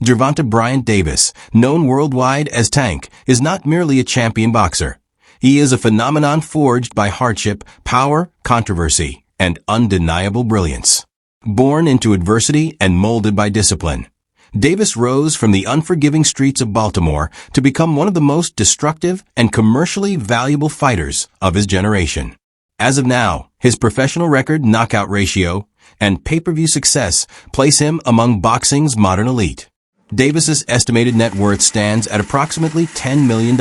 Gervonta Davis, known worldwide as Tank, is not merely a champion boxer. He is a phenomenon forged by hardship, power, controversy, and undeniable brilliance. Born into adversity and molded by discipline, Davis rose from the unforgiving streets of Baltimore to become one of the most destructive and commercially valuable fighters of his generation. As of now, his professional record, knockout ratio, and pay-per-view success place him among boxing's modern elite. Davis's estimated net worth stands at approximately $10 million,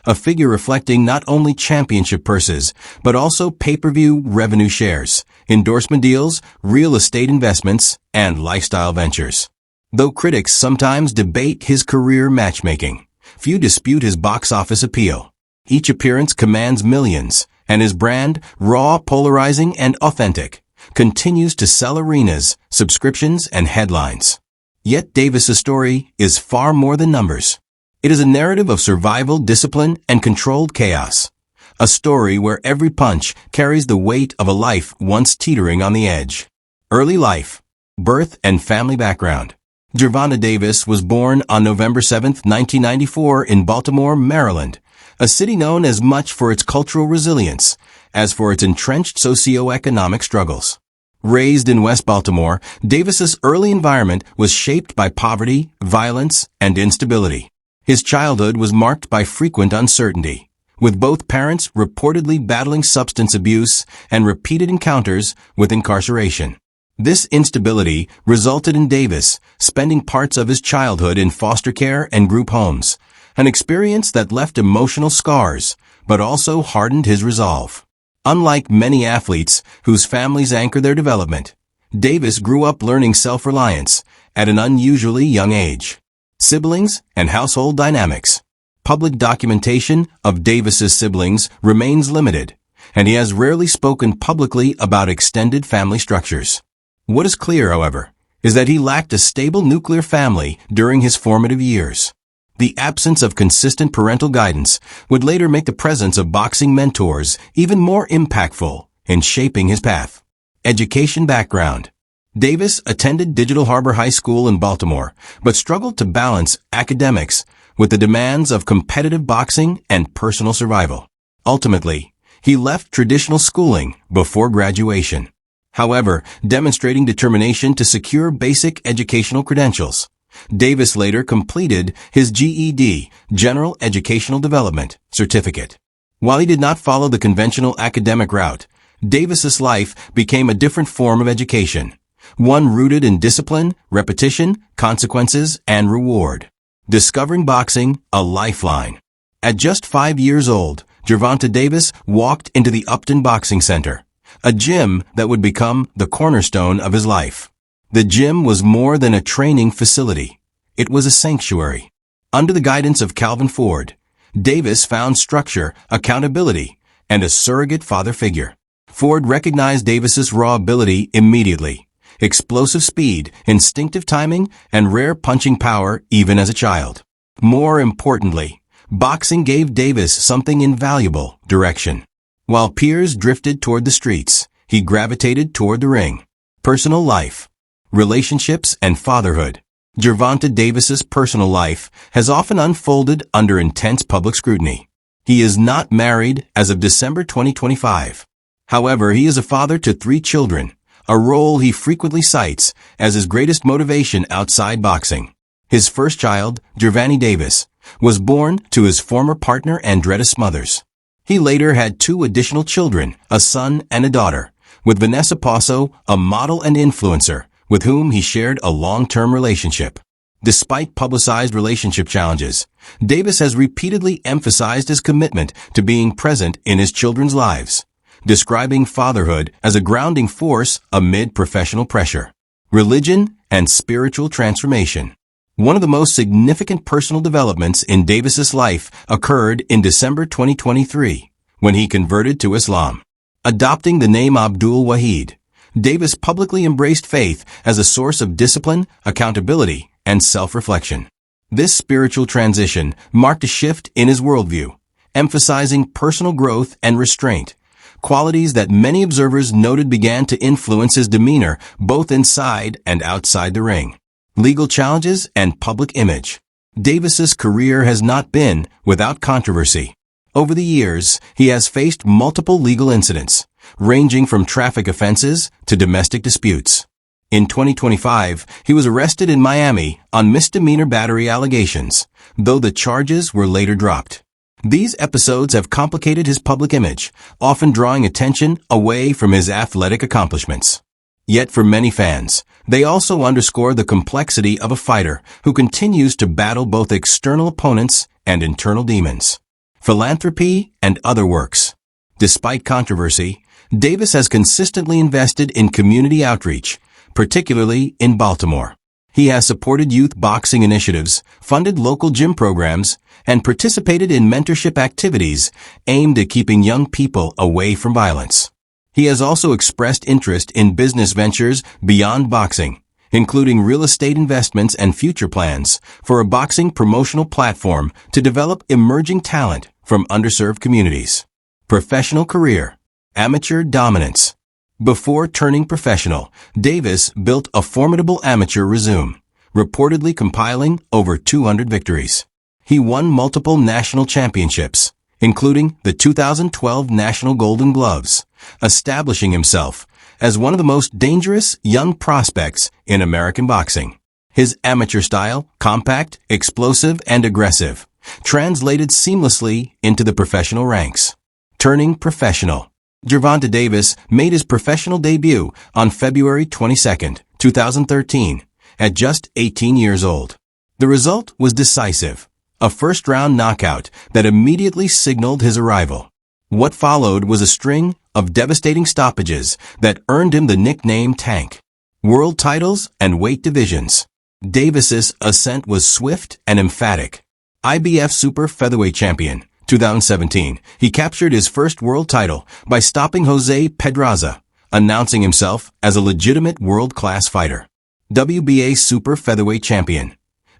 a figure reflecting not only championship purses, but also pay-per-view revenue shares, endorsement deals, real estate investments, and lifestyle ventures. Though critics sometimes debate his career matchmaking, few dispute his box office appeal. Each appearance commands millions, and his brand, raw, polarizing, and authentic, continues to sell arenas, subscriptions, and headlines. Yet Davis's story is far more than numbers. It is a narrative of survival, discipline, and controlled chaos. A story where every punch carries the weight of a life once teetering on the edge. Early life, birth, and family background. Gervonta Davis was born on November 7, 1994 in Baltimore, Maryland, a city known as much for its cultural resilience as for its entrenched socio-economic struggles. Raised in West Baltimore, Davis's early environment was shaped by poverty, violence, and instability. His childhood was marked by frequent uncertainty, with both parents reportedly battling substance abuse and repeated encounters with incarceration. This instability resulted in Davis spending parts of his childhood in foster care and group homes, an experience that left emotional scars, but also hardened his resolve. Unlike many athletes whose families anchor their development, Davis grew up learning self-reliance at an unusually young age. Siblings and household dynamics. Public documentation of Davis's siblings remains limited, and he has rarely spoken publicly about extended family structures. What is clear, however, is that he lacked a stable nuclear family during his formative years. The absence of consistent parental guidance would later make the presence of boxing mentors even more impactful in shaping his path. Education background. Davis attended Digital Harbor High School in Baltimore, but struggled to balance academics with the demands of competitive boxing and personal survival. Ultimately, he left traditional schooling before graduation. However, demonstrating determination to secure basic educational credentials, Davis later completed his GED, General Educational Development, certificate. While he did not follow the conventional academic route, Davis's life became a different form of education, one rooted in discipline, repetition, consequences, and reward. Discovering boxing, a lifeline. At just 5 years old, Gervonta Davis walked into the Upton Boxing Center, a gym that would become the cornerstone of his life. The gym was more than a training facility. It was a sanctuary. Under the guidance of Calvin Ford, Davis found structure, accountability, and a surrogate father figure. Ford recognized Davis's raw ability immediately. Explosive speed, instinctive timing, and rare punching power even as a child. More importantly, boxing gave Davis something invaluable: direction. While peers drifted toward the streets, he gravitated toward the ring. Personal life, relationships, and fatherhood. Gervonta Davis's personal life has often unfolded under intense public scrutiny. He is not married as of December 2025. However, he is a father to 3 children, a role he frequently cites as his greatest motivation outside boxing. His first child, Gervanni Davis, was born to his former partner Andretta Smothers. He later had 2 additional children, a son and a daughter, with Vanessa Posso, a model and influencer, with whom he shared a long-term relationship. Despite publicized relationship challenges, Davis has repeatedly emphasized his commitment to being present in his children's lives, describing fatherhood as a grounding force amid professional pressure. Religion and spiritual transformation. One of the most significant personal developments in Davis's life occurred in December 2023, when he converted to Islam. Adopting the name Abdul Wahid, Davis publicly embraced faith as a source of discipline, accountability, and self-reflection. This spiritual transition marked a shift in his worldview, emphasizing personal growth and restraint, qualities that many observers noted began to influence his demeanor both inside and outside the ring. legal challenges, and public image. Davis's career has not been without controversy. Over the years, he has faced multiple legal incidents, ranging from traffic offenses to domestic disputes. In 2025, he was arrested in Miami on misdemeanor battery allegations, though the charges were later dropped. These episodes have complicated his public image, often drawing attention away from his athletic accomplishments. Yet for many fans, they also underscore the complexity of a fighter who continues to battle both external opponents and internal demons. Philanthropy and other works. Despite controversy, Davis has consistently invested in community outreach, particularly in Baltimore. He has supported youth boxing initiatives, funded local gym programs, and participated in mentorship activities aimed at keeping young people away from violence. He has also expressed interest in business ventures beyond boxing, including real estate investments and future plans for a boxing promotional platform to develop emerging talent from underserved communities. Professional career. Amateur dominance. Before turning professional, Davis built a formidable amateur resume, reportedly compiling over 200 victories. He won multiple national championships, including the 2012 National Golden Gloves, establishing himself as one of the most dangerous young prospects in American boxing. His amateur style, compact, explosive, and aggressive, translated seamlessly into the professional ranks. Turning professional. Gervonta Davis made his professional debut on February 22, 2013, at just 18 years old. The result was decisive, a first-round knockout that immediately signaled his arrival. What followed was a string of devastating stoppages that earned him the nickname Tank. World titles and weight divisions. Davis's ascent was swift and emphatic. IBF Super Featherweight Champion, 2017, he captured his first world title by stopping Jose Pedraza, announcing himself as a legitimate world-class fighter. WBA Super Featherweight Champion.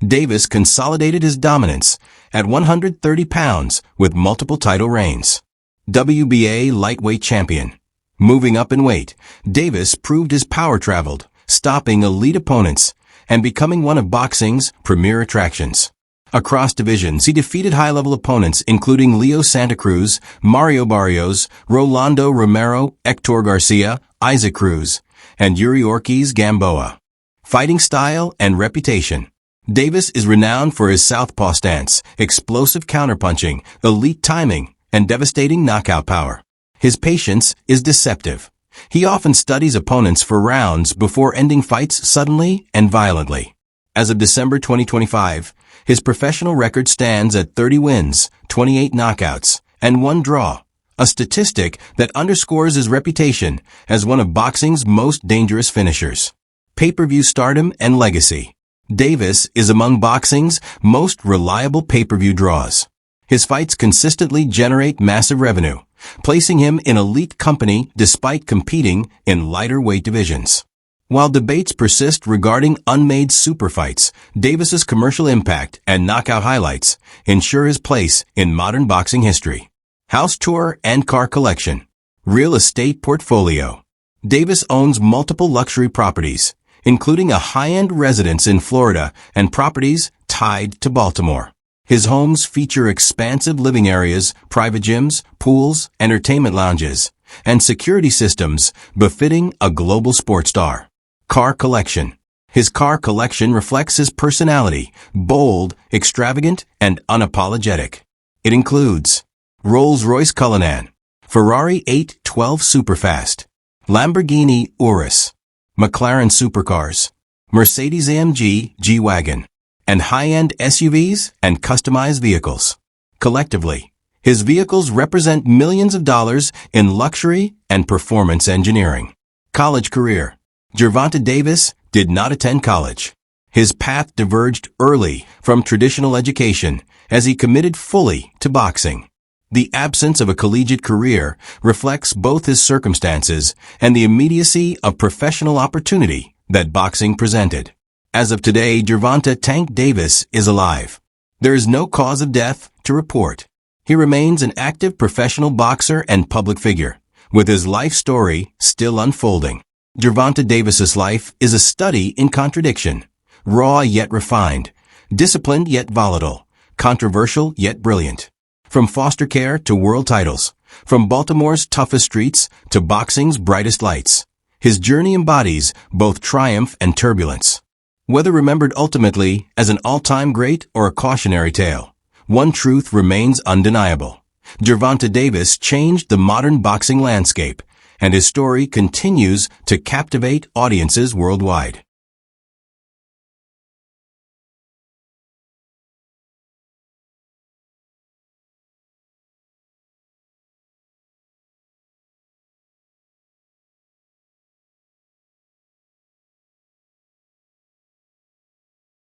Davis consolidated his dominance at 130 pounds with multiple title reigns. WBA Lightweight Champion. Moving up in weight, Davis proved his power traveled, stopping elite opponents and becoming one of boxing's premier attractions. Across divisions, he defeated high-level opponents including Leo Santa Cruz, Mario Barrios, Rolando Romero, Hector Garcia, Isaac Cruz, and Yuri Ortiz Gamboa. Fighting style and reputation. Davis is renowned for his southpaw stance, explosive counterpunching, elite timing, and devastating knockout power. His patience is deceptive. He often studies opponents for rounds before ending fights suddenly and violently. As of December 2025, his professional record stands at 30 wins, 28 knockouts, and 1 draw, a statistic that underscores his reputation as one of boxing's most dangerous finishers. Pay-per-view stardom and legacy. Davis is among boxing's most reliable pay-per-view draws. His fights consistently generate massive revenue, placing him in elite company despite competing in lighter weight divisions. While debates persist regarding unmade super fights, Davis's commercial impact and knockout highlights ensure his place in modern boxing history. House tour and car collection. Real estate portfolio. Davis owns multiple luxury properties, including a high-end residence in Florida and properties tied to Baltimore. His homes feature expansive living areas, private gyms, pools, entertainment lounges, and security systems befitting a global sports star. Car collection. His car collection reflects his personality, bold, extravagant, and unapologetic. It includes Rolls-Royce Cullinan, Ferrari 812 Superfast, Lamborghini Urus, McLaren supercars, Mercedes-AMG G-Wagon, and high-end SUVs and customized vehicles. Collectively, his vehicles represent millions of dollars in luxury and performance engineering. College career. Gervonta Davis did not attend college. His path diverged early from traditional education as he committed fully to boxing. The absence of a collegiate career reflects both his circumstances and the immediacy of professional opportunity that boxing presented. As of today, Gervonta "Tank" Davis is alive. There is no cause of death to report. He remains an active professional boxer and public figure, with his life story still unfolding. Gervonta Davis's life is a study in contradiction. raw yet refined, disciplined yet volatile, controversial yet brilliant. From foster care to world titles, from Baltimore's toughest streets to boxing's brightest lights, his journey embodies both triumph and turbulence. Whether remembered ultimately as an all-time great or a cautionary tale, one truth remains undeniable. Gervonta Davis changed the modern boxing landscape, and his story continues to captivate audiences worldwide.